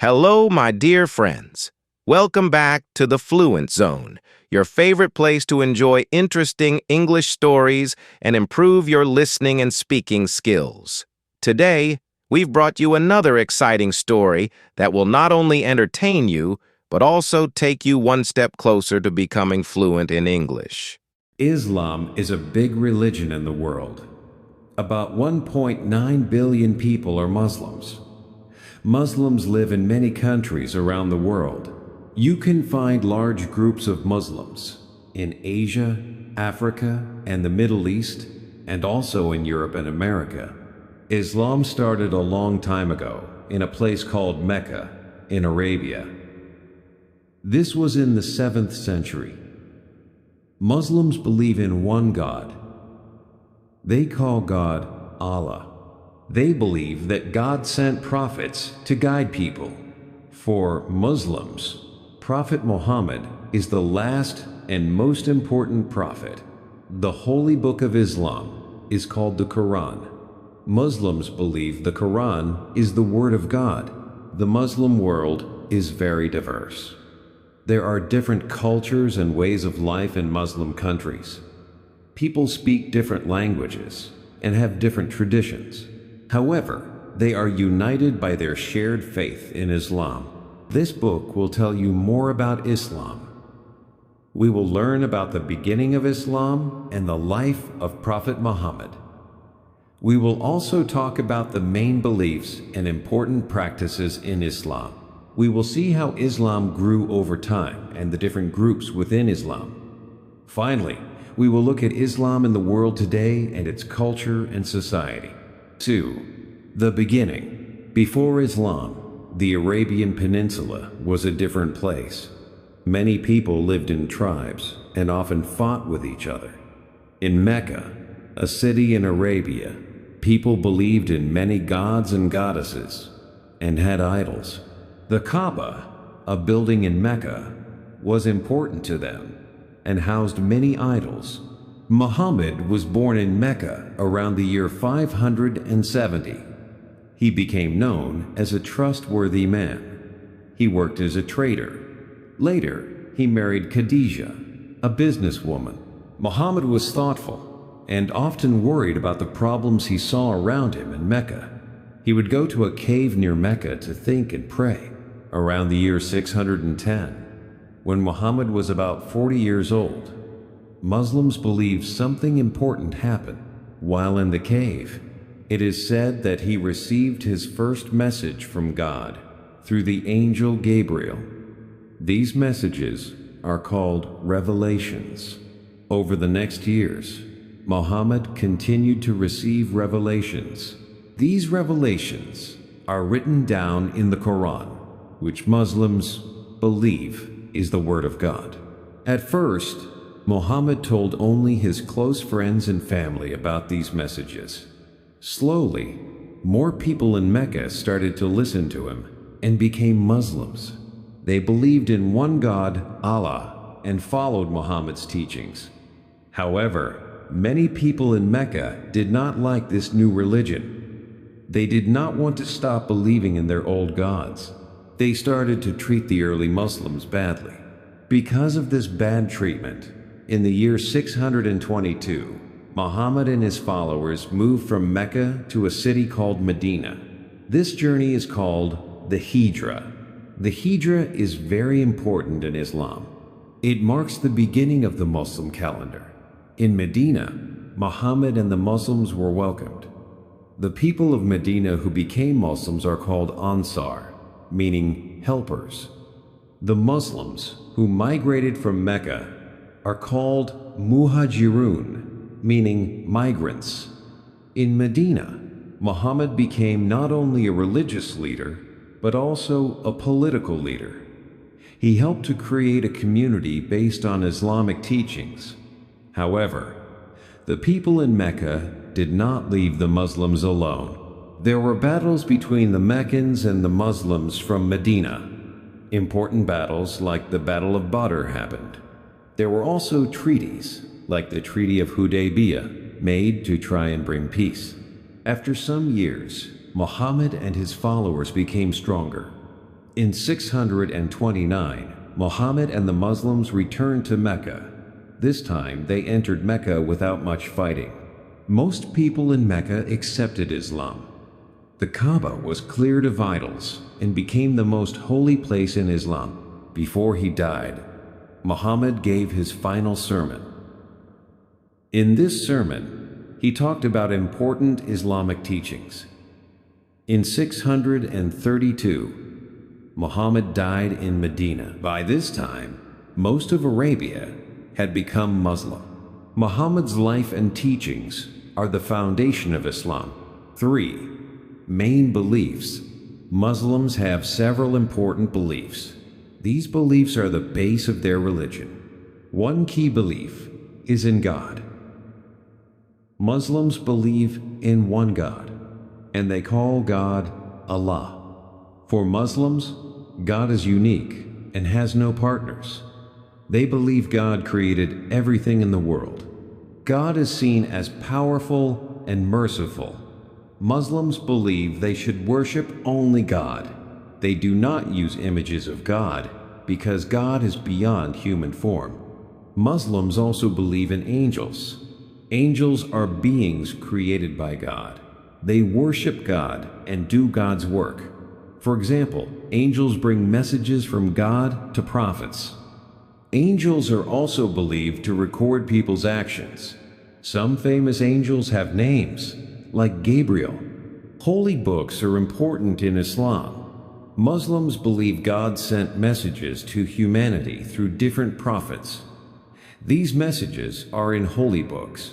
Hello, my dear friends. Welcome back to the Fluent Zone, your favorite place to enjoy interesting English stories and improve your listening and speaking skills. Today, we've brought you another exciting story that will not only entertain you, but also take you one step closer to becoming fluent in English. Islam is a big religion in the world. About 1.9 billion people are Muslims. Muslims live in many countries around the world. You can find large groups of Muslims in Asia, Africa, and the Middle East, and also in Europe and America. Islam started a long time ago in a place called Mecca in Arabia. This was in the 7th century. Muslims believe in one God. They call God Allah. They believe that God sent prophets to guide people. For Muslims, Prophet Muhammad is the last and most important prophet. The holy book of Islam is called the Quran. Muslims believe the Quran is the word of God. The Muslim world is very diverse. There are different cultures and ways of life in Muslim countries. People speak different languages and have different traditions. However, they are united by their shared faith in Islam. This book will tell you more about Islam. We will learn about the beginning of Islam and the life of Prophet Muhammad. We will also talk about the main beliefs and important practices in Islam. We will see how Islam grew over time and the different groups within Islam. Finally, we will look at Islam in the world today and its culture and society. 2. The beginning. Before Islam, the Arabian Peninsula was a different place. Many people lived in tribes and often fought with each other. In Mecca, a city in Arabia, people believed in many gods and goddesses and had idols. The Kaaba, a building in Mecca, was important to them and housed many idols. Muhammad was born in Mecca around the year 570. He became known as a trustworthy man. He worked as a trader. Later, he married Khadijah, a businesswoman. Muhammad was thoughtful and often worried about the problems he saw around him in Mecca. He would go to a cave near Mecca to think and pray. Around the year 610, when Muhammad was about 40 years old, Muslims believe something important happened while in the cave. It is said that he received his first message from God through the angel Gabriel. These messages are called revelations. Over the next years, Muhammad continued to receive revelations. These revelations are written down in the Quran, which Muslims believe is the word of God. At first, Muhammad told only his close friends and family about these messages. Slowly, more people in Mecca started to listen to him and became Muslims. They believed in one God, Allah, and followed Muhammad's teachings. However, many people in Mecca did not like this new religion. They did not want to stop believing in their old gods. They started to treat the early Muslims badly. Because of this bad treatment, in the year 622, Muhammad and his followers moved from Mecca to a city called Medina. This journey is called the Hijra. The Hijra is very important in Islam. It marks the beginning of the Muslim calendar. In Medina, Muhammad and the Muslims were welcomed. The people of Medina who became Muslims are called Ansar, meaning helpers. The Muslims who migrated from Mecca are called Muhajirun, meaning migrants. In Medina, Muhammad became not only a religious leader, but also a political leader. He helped to create a community based on Islamic teachings. However, the people in Mecca did not leave the Muslims alone. There were battles between the Meccans and the Muslims from Medina. Important battles like the Battle of Badr happened. There were also treaties, like the Treaty of Hudaybiyah, made to try and bring peace. After some years, Muhammad and his followers became stronger. In 629, Muhammad and the Muslims returned to Mecca. This time, they entered Mecca without much fighting. Most people in Mecca accepted Islam. The Kaaba was cleared of idols and became the most holy place in Islam. Before he died, Muhammad gave his final sermon. In this sermon, he talked about important Islamic teachings. In 632, Muhammad died in Medina. By this time, most of Arabia had become Muslim. Muhammad's life and teachings are the foundation of Islam. 3. Main beliefs. Muslims have several important beliefs. These beliefs are the base of their religion. One key belief is in God. Muslims believe in one God, and they call God Allah. For Muslims, God is unique and has no partners. They believe God created everything in the world. God is seen as powerful and merciful. Muslims believe they should worship only God. They do not use images of God because God is beyond human form. Muslims also believe in angels. Angels are beings created by God. They worship God and do God's work. For example, angels bring messages from God to prophets. Angels are also believed to record people's actions. Some famous angels have names, like Gabriel. Holy books are important in Islam. Muslims believe God sent messages to humanity through different prophets. These messages are in holy books.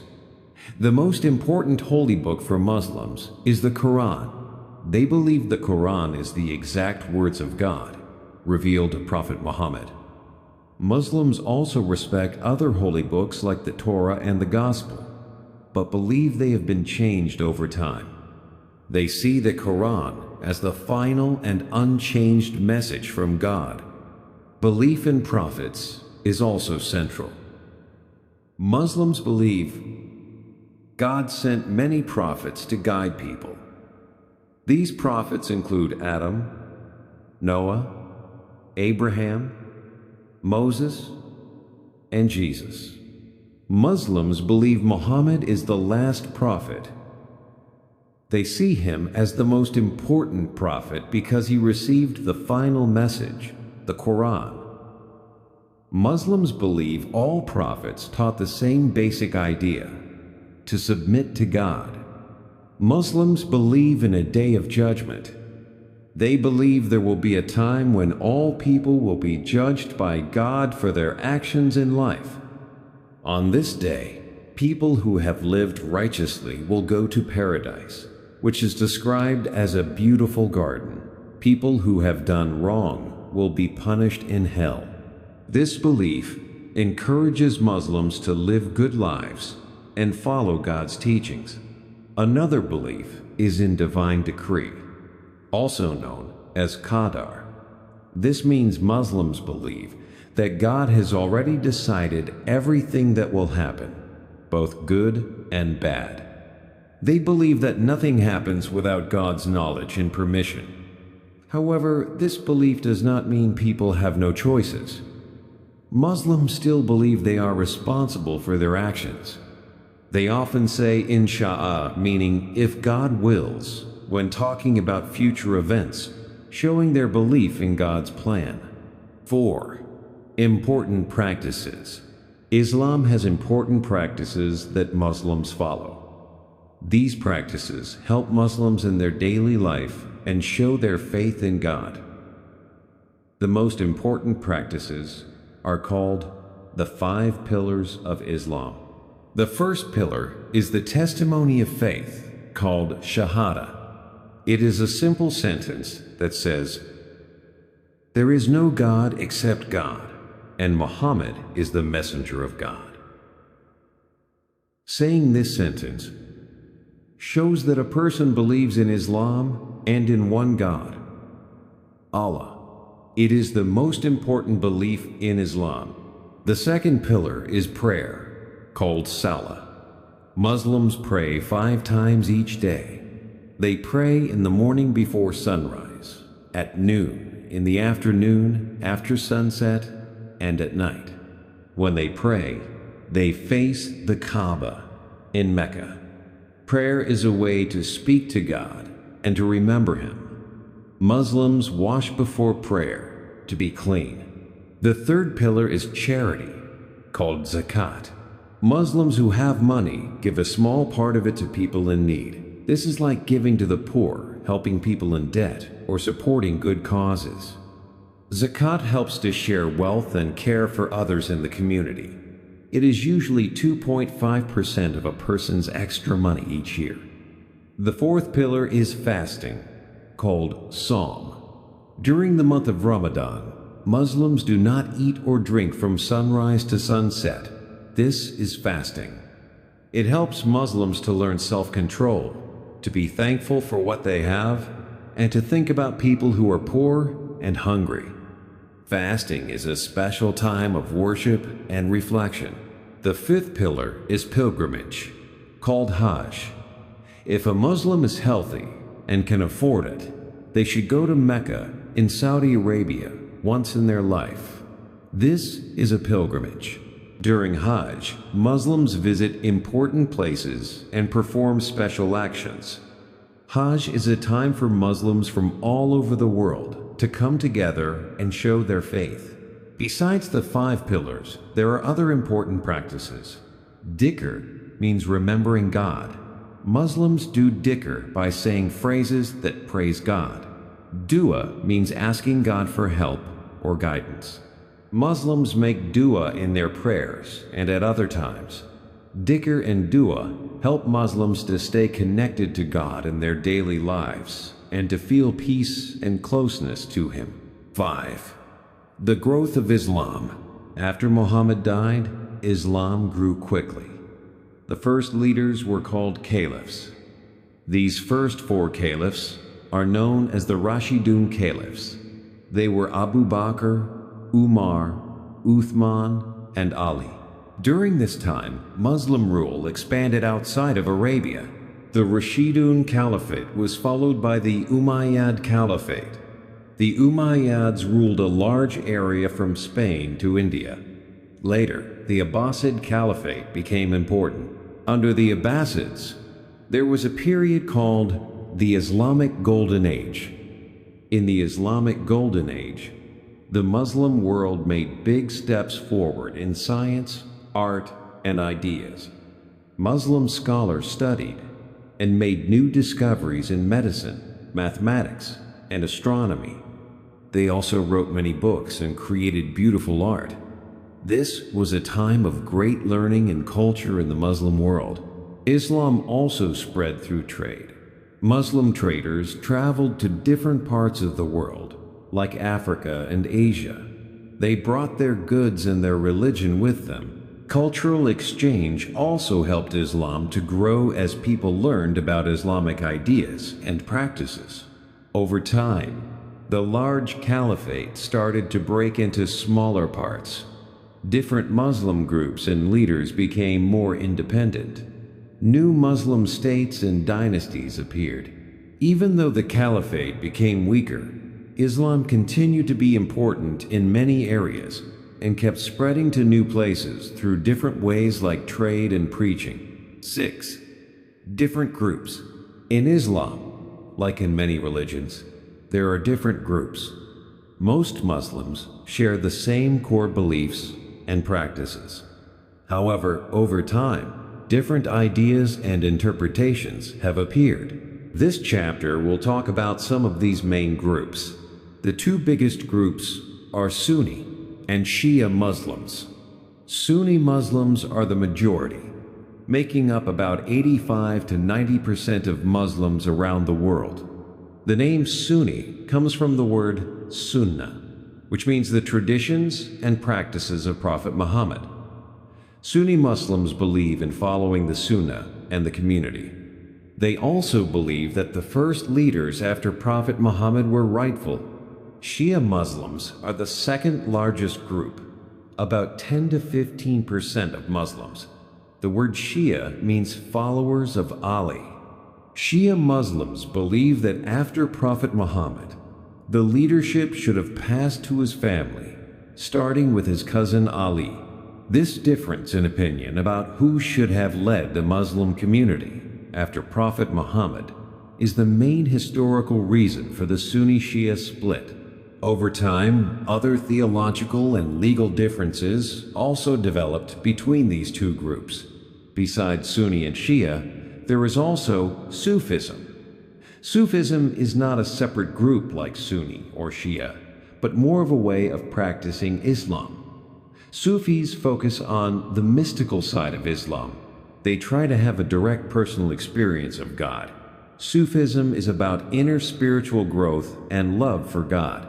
The most important holy book for Muslims is the Quran. They believe the Quran is the exact words of God, revealed to Prophet Muhammad. Muslims also respect other holy books like the Torah and the Gospel, but believe they have been changed over time. They see the Quran as the final and unchanged message from God. Belief in prophets is also central. Muslims believe God sent many prophets to guide people. These prophets include Adam, Noah, Abraham, Moses, and Jesus. Muslims believe Muhammad is the last prophet. They see him as the most important prophet because he received the final message, the Quran. Muslims believe all prophets taught the same basic idea, to submit to God. Muslims believe in a day of judgment. They believe there will be a time when all people will be judged by God for their actions in life. On this day, people who have lived righteously will go to paradise, which is described as a beautiful garden. People who have done wrong will be punished in hell. This belief encourages Muslims to live good lives and follow God's teachings. Another belief is in divine decree, also known as Qadar. This means Muslims believe that God has already decided everything that will happen, both good and bad. They believe that nothing happens without God's knowledge and permission. However, this belief does not mean people have no choices. Muslims still believe they are responsible for their actions. They often say Insha'Allah, meaning if God wills, when talking about future events, showing their belief in God's plan. 4. Important practices. Islam has important practices that Muslims follow. These practices help Muslims in their daily life and show their faith in God. The most important practices are called the 5 pillars of Islam. The first pillar is the testimony of faith, called Shahada. It is a simple sentence that says, "There is no God except God, and Muhammad is the messenger of God." Saying this sentence shows that a person believes in Islam and in one God, Allah. It is the most important belief in Islam. The second pillar is prayer, called Salah. Muslims pray 5 times each day. They pray in the morning before sunrise, at noon, in the afternoon, after sunset, and at night. When they pray, they face the Kaaba in Mecca. Prayer is a way to speak to God and to remember Him. Muslims wash before prayer to be clean. The third pillar is charity, called zakat. Muslims who have money give a small part of it to people in need. This is like giving to the poor, helping people in debt, or supporting good causes. Zakat helps to share wealth and care for others in the community. It is usually 2.5% of a person's extra money each year. The fourth pillar is fasting, called Psalm. During the month of Ramadan, Muslims do not eat or drink from sunrise to sunset. This is fasting. It helps Muslims to learn self-control, to be thankful for what they have, and to think about people who are poor and hungry. Fasting is a special time of worship and reflection. The fifth pillar is pilgrimage, called Hajj. If a Muslim is healthy and can afford it, they should go to Mecca in Saudi Arabia once in their life. This is a pilgrimage. During Hajj, Muslims visit important places and perform special actions. Hajj is a time for Muslims from all over the world to come together and show their faith. Besides the 5 pillars, there are other important practices. Dhikr means remembering God. Muslims do dhikr by saying phrases that praise God. Dua means asking God for help or guidance. Muslims make dua in their prayers and at other times. Dhikr and dua help Muslims to stay connected to God in their daily lives and to feel peace and closeness to Him. 5. The growth of Islam. After Muhammad died, Islam grew quickly. The first leaders were called caliphs. These first 4 caliphs are known as the Rashidun caliphs. They were Abu Bakr, Umar, Uthman, and Ali. During this time, Muslim rule expanded outside of Arabia. The Rashidun Caliphate was followed by the Umayyad Caliphate. The Umayyads ruled a large area from Spain to India. Later, the Abbasid Caliphate became important. Under the Abbasids, there was a period called the Islamic Golden Age. In the Islamic Golden Age, the Muslim world made big steps forward in science, art, and ideas. Muslim scholars studied and made new discoveries in medicine, mathematics, and astronomy. They also wrote many books and created beautiful art. This was a time of great learning and culture in the Muslim world. Islam also spread through trade. Muslim traders traveled to different parts of the world, like Africa and Asia. They brought their goods and their religion with them. Cultural exchange also helped Islam to grow as people learned about Islamic ideas and practices. Over time, the large caliphate started to break into smaller parts. Different Muslim groups and leaders became more independent. New Muslim states and dynasties appeared. Even though the caliphate became weaker, Islam continued to be important in many areas and kept spreading to new places through different ways like trade and preaching. 6. Different groups. In Islam, like in many religions, there are different groups. Most Muslims share the same core beliefs and practices. However, over time, different ideas and interpretations have appeared. This chapter will talk about some of these main groups. The 2 biggest groups are Sunni and Shia Muslims. Sunni Muslims are the majority, making up about 85 to 90% of Muslims around the world. The name Sunni comes from the word Sunnah, which means the traditions and practices of Prophet Muhammad. Sunni Muslims believe in following the Sunnah and the community. They also believe that the first leaders after Prophet Muhammad were rightful. Shia Muslims are the second largest group, about 10 to 15% of Muslims. The word Shia means followers of Ali. Shia Muslims believe that after Prophet Muhammad, The leadership should have passed to his family, starting with his cousin Ali. This difference in opinion about who should have led the Muslim community after Prophet Muhammad is the main historical reason for the Sunni-Shia split. Over time, other theological and legal differences also developed between these two groups. Besides Sunni and Shia, there is also Sufism. Sufism is not a separate group like Sunni or Shia, but more of a way of practicing Islam. Sufis focus on the mystical side of Islam. They try to have a direct personal experience of God. Sufism is about inner spiritual growth and love for God.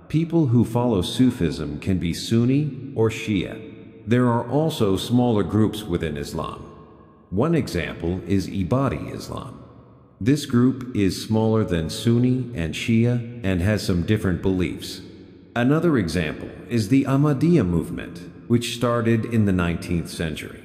People who follow Sufism can be Sunni or Shia. There are also smaller groups within Islam. One example is Ibadi Islam. This group is smaller than Sunni and Shia and has some different beliefs. Another example is the Ahmadiyya movement, which started in the 19th century.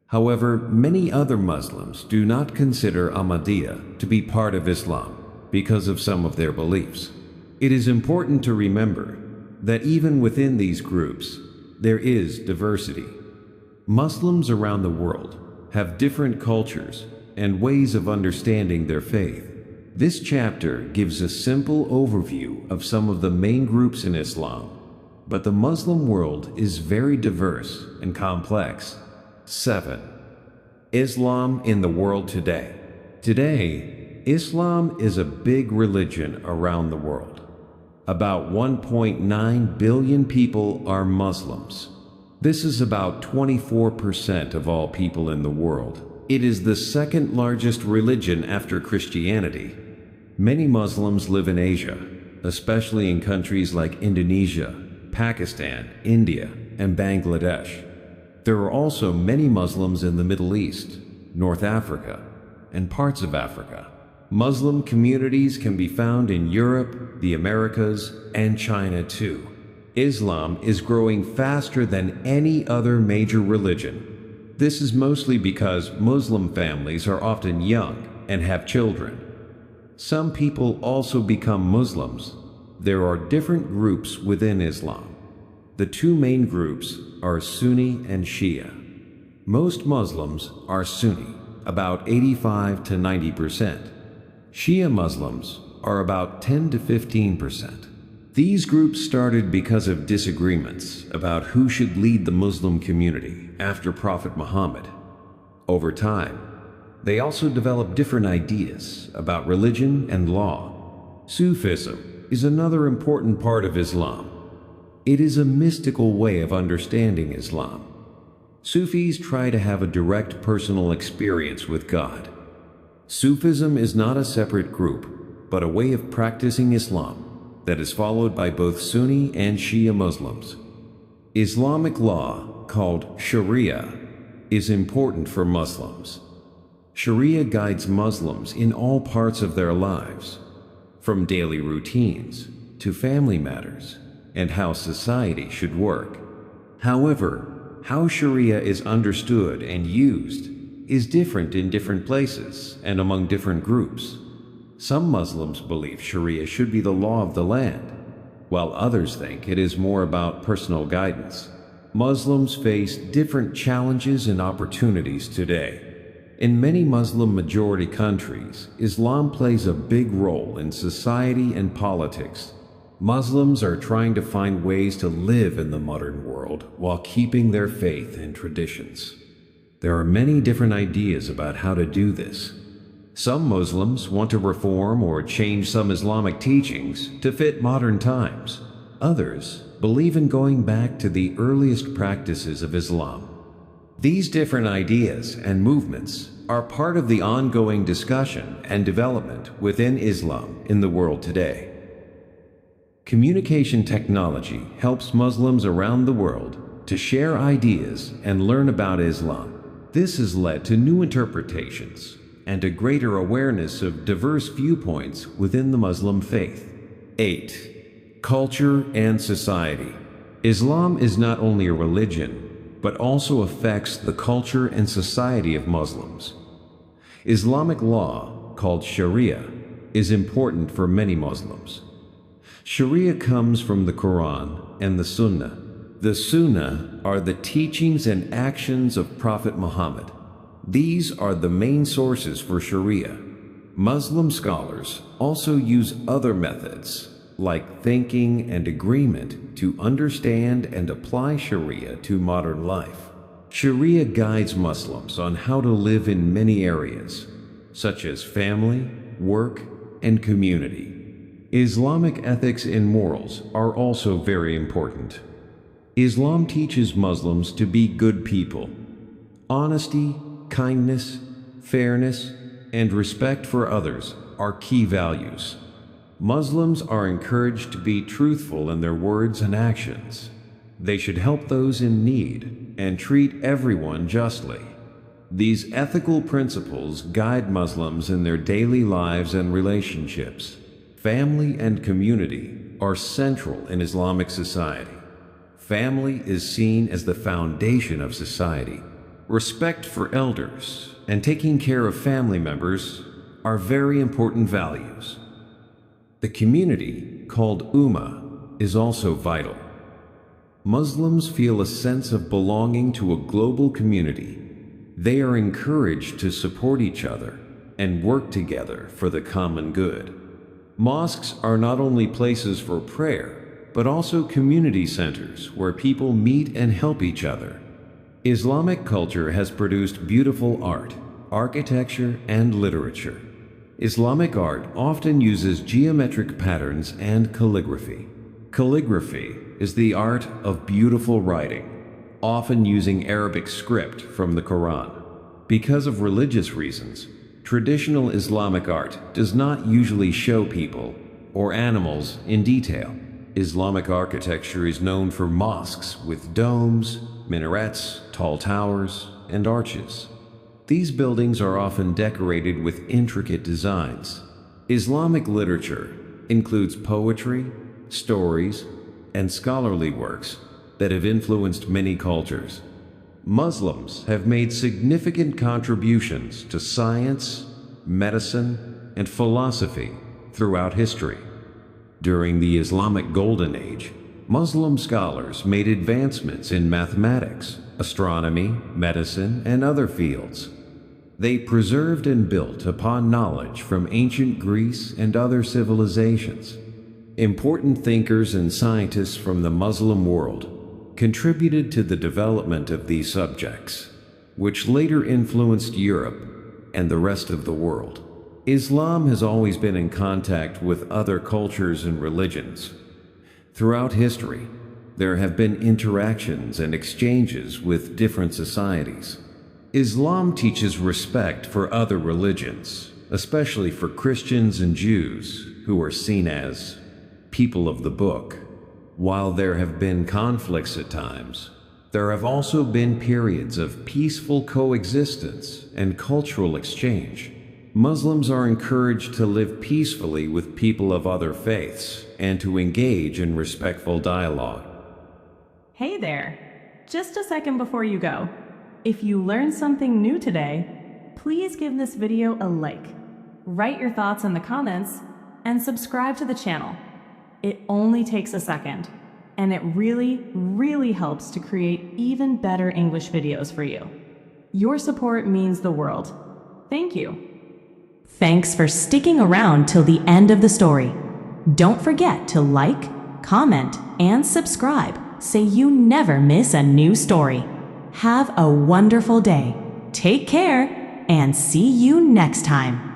However, many other Muslims do not consider Ahmadiyya to be part of Islam because of some of their beliefs. It is important to remember that even within these groups, there is diversity. Muslims around the world have different cultures and ways of understanding their faith. This chapter gives a simple overview of some of the main groups in Islam, but the Muslim world is very diverse and complex. 7. Islam in the world today. Today, Islam is a big religion around the world. About 1.9 billion people are Muslims. This is about 24% of all people in the world. It is the second largest religion after Christianity. Many Muslims live in Asia, especially in countries like Indonesia, Pakistan, India, and Bangladesh. There are also many Muslims in the Middle East, North Africa, and parts of Africa. Muslim communities can be found in Europe, the Americas, and China too. Islam is growing faster than any other major religion. This is mostly because Muslim families are often young and have children. Some people also become Muslims. There are different groups within Islam. The two main groups are Sunni and Shia. Most Muslims are Sunni, about 85 to 90%. Shia Muslims are about 10 to 15%. These groups started because of disagreements about who should lead the Muslim community after Prophet Muhammad. Over time, they also developed different ideas about religion and law. Sufism is another important part of Islam. It is a mystical way of understanding Islam. Sufis try to have a direct personal experience with God. Sufism is not a separate group, but a way of practicing Islam that is followed by both Sunni and Shia Muslims. Islamic law, called Sharia, is important for Muslims. Sharia guides Muslims in all parts of their lives, from daily routines to family matters and how society should work. However, how Sharia is understood and used is different in different places and among different groups. Some Muslims believe Sharia should be the law of the land, while others think it is more about personal guidance. Muslims face different challenges and opportunities today. In many Muslim-majority countries, Islam plays a big role in society and politics. Muslims are trying to find ways to live in the modern world while keeping their faith and traditions. There are many different ideas about how to do this. Some Muslims want to reform or change some Islamic teachings to fit modern times. Others believe in going back to the earliest practices of Islam. These different ideas and movements are part of the ongoing discussion and development within Islam in the world today. Communication technology helps Muslims around the world to share ideas and learn about Islam. This has led to new interpretations and a greater awareness of diverse viewpoints within the Muslim faith. 8. Culture and society. Islam is not only a religion, but also affects the culture and society of Muslims. Islamic law, called Sharia, is important for many Muslims. Sharia comes from the Quran and the Sunnah. The Sunnah are the teachings and actions of Prophet Muhammad. These are the main sources for Sharia. Muslim scholars also use other methods, like thinking and agreement, to understand and apply Sharia to modern life. Sharia guides Muslims on how to live in many areas, such as family, work, and community. Islamic ethics and morals are also very important. Islam teaches Muslims to be good people. Honesty, kindness, fairness, and respect for others are key values. Muslims are encouraged to be truthful in their words and actions. They should help those in need and treat everyone justly. These ethical principles guide Muslims in their daily lives and relationships. Family and community are central in Islamic society. Family is seen as the foundation of society. Respect for elders and taking care of family members are very important values. The community, called Ummah, is also vital. Muslims feel a sense of belonging to a global community. They are encouraged to support each other and work together for the common good. Mosques are not only places for prayer, but also community centers where people meet and help each other. Islamic culture has produced beautiful art, architecture, and literature. Islamic art often uses geometric patterns and calligraphy. Calligraphy is the art of beautiful writing, often using Arabic script from the Quran. Because of religious reasons, traditional Islamic art does not usually show people or animals in detail. Islamic architecture is known for mosques with domes, minarets, tall towers, and arches. These buildings are often decorated with intricate designs. Islamic literature includes poetry, stories, and scholarly works that have influenced many cultures. Muslims have made significant contributions to science, medicine, and philosophy throughout history. During the Islamic Golden Age, Muslim scholars made advancements in mathematics, astronomy, medicine, and other fields. They preserved and built upon knowledge from ancient Greece and other civilizations. Important thinkers and scientists from the Muslim world contributed to the development of these subjects, which later influenced Europe and the rest of the world. Islam has always been in contact with other cultures and religions. Throughout history, there have been interactions and exchanges with different societies. Islam teaches respect for other religions, especially for Christians and Jews, who are seen as people of the book. While there have been conflicts at times, there have also been periods of peaceful coexistence and cultural exchange. Muslims are encouraged to live peacefully with people of other faiths and to engage in respectful dialogue. Hey there! Just a second before you go. If you learned something new today, please give this video a like, write your thoughts in the comments, and subscribe to the channel. It only takes a second, and it really helps to create even better English videos for you. Your support means the world. Thank you. Thanks for sticking around till the end of the story. Don't forget to like, comment, and subscribe so you never miss a new story. Have a wonderful day. Take care and see you next time.